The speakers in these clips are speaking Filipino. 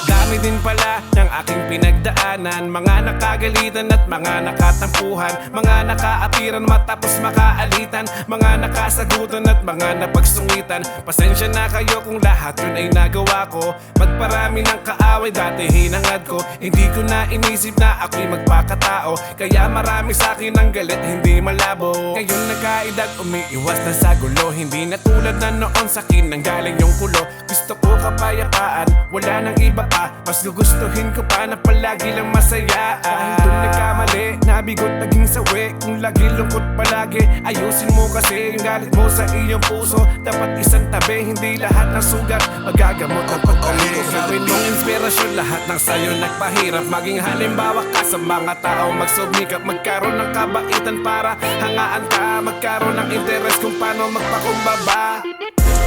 Dami din pala ng aking pinagdaanan, mga nakagalitan at mga nakatampuhan, mga nakaapiran matapos makaalitan, mga nakasagutan at mga napagsungitan. Pasensya na kayo kung lahat yun ay nagawa ko. Magparami ng kaaway dati hinangad ko, hindi ko na inisip na ako'y magpakatao. Kaya marami sa akin ang galit, hindi malabo. Ngayon nagkaedad, umiiwas na sa gulo, hindi na tulad na noon sa akin nang galing yung kulo. Gusto ko kapayapaan, wala nang iba pa, mas gugustuhin ko pa na palagi lang masaya. Kahit doon nagkamali, nabigot naging sawi. Kung lagi lungkot palagi, ayusin mo kasi yung galit mo sa iyong puso. Dapat isang tabi, hindi lahat ng sugat magagamot ang pagkalit. Gawin mong inspirasyon lahat ng sayo nagpahirap. Maging halimbawa ka sa mga tao magsumikap. Magkaroon ng kabaitan para hangaan ka, magkaroon ng interes kung paano magpakumbaba.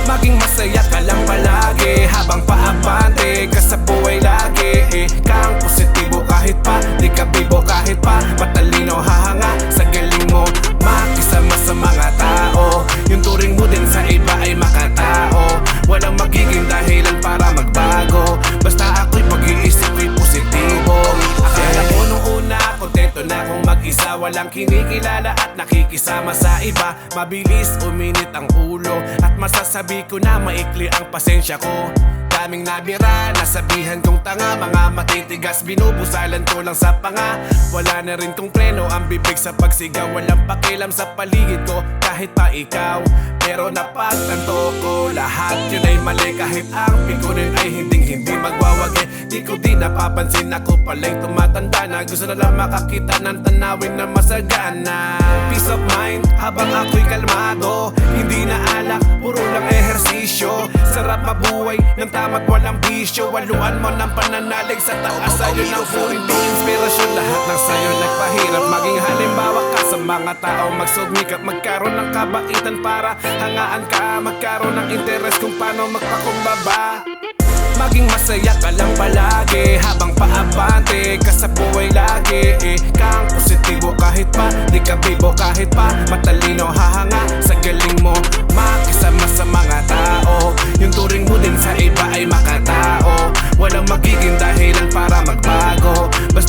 Maging masaya ka lang palagi habang paabante ka sa buhay lagi. Kang positibo kahit pa di ka bibo, kahit pa matalino, hahanga sa galing mo, makisama sa mga tao. Yung turing mo din sa iba ay makatao. Walang magiging dahilan para magbago, basta ako'y pag-iisip ko'y positibo. Akala ko nung una kontento na akong mag-isa, walang kinikilala at nakikisama sa iba. Mabilis uminit ang ulo at masasabi ko na maikli ang pasensya ko. Daming nabira, nasabihan kong tanga, mga matitigas, binubusalan ko lang sa panga. Wala na rin kong preno ang bibig sa pagsigaw, walang pakialam sa paligid ko kahit pa ikaw. Pero napagtanto ko, lahat yun ay mali, kahit ang pikunin ay hindi magwawagi. Di ko di napapansin, ako pala'y tumatanda na, gusto na lang makakita ng tanawin na masagana. Peace of mind habang ako'y kalmado, hindi na alak, puro lang ehersisyo. Sarap mabuhay ng tama't walang bisyo, waluan mo ng pananalig sa taas. Sa'yo ng full inspirasyon, lahat ng sayo nagpahirap. Maging halimbawa ka sa mga tao magsumikap, magkaroon ng kabaitan para hangaan ka, magkaroon ng interes kung paano magpakumbaba. Maging masaya ka lang palagi habang paabante ka sa buhay lagi. Kang positibo kahit pa di ka bibo, kahit pa matalino, hahanga sa galing mo, makisama sa mga tao. Yung turing mo din sa iba ay makatao. Walang magiging dahilan para magbago, basta